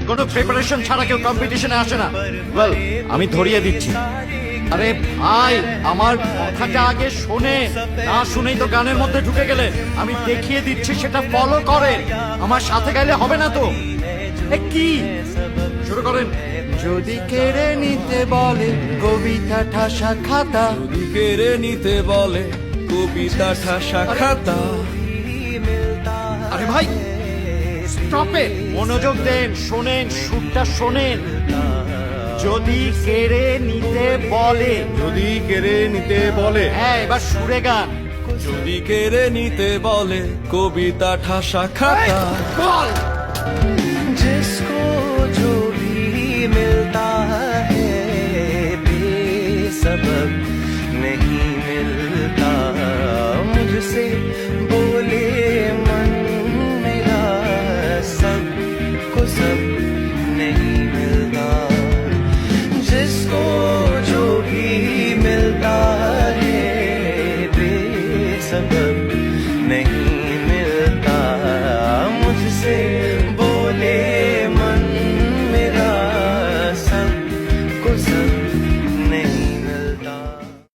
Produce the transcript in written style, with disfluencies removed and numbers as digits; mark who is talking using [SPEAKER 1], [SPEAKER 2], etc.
[SPEAKER 1] কোনো প্রিপারেশন ছাড়া কেউ কম্পিটিশনে আসে না। ওয়েল, আমি ধরিয়ে দিচ্ছি। আরে ভাই, আমার কথাটা আগে শোনে, না শুনেই তো গানের মধ্যে ঢুকে গেলে। আমি দেখিয়ে দিচ্ছি, সেটা ফলো করেন। আমার সাথে গাইলে হবে না তো। কি শুরু করেন। যদি কেড়ে নিতে বলে কবিতা ঠাসা খাতা,
[SPEAKER 2] যদি কেড়ে নিতে বলে কবিতা ঠাসা খাতা।
[SPEAKER 1] আরে ভাই স্টপ ইট, মনোযোগ দেন, শোনেন, সুরটা শোনেন। যদি কেড়ে নিতে বলে,
[SPEAKER 2] যদি কেড়ে নিতে বলে,
[SPEAKER 1] হ্যাঁ এবার সুরে গান।
[SPEAKER 2] যদি কেড়ে নিতে বলে কবিতা ঠাসা খাতা।
[SPEAKER 1] বল।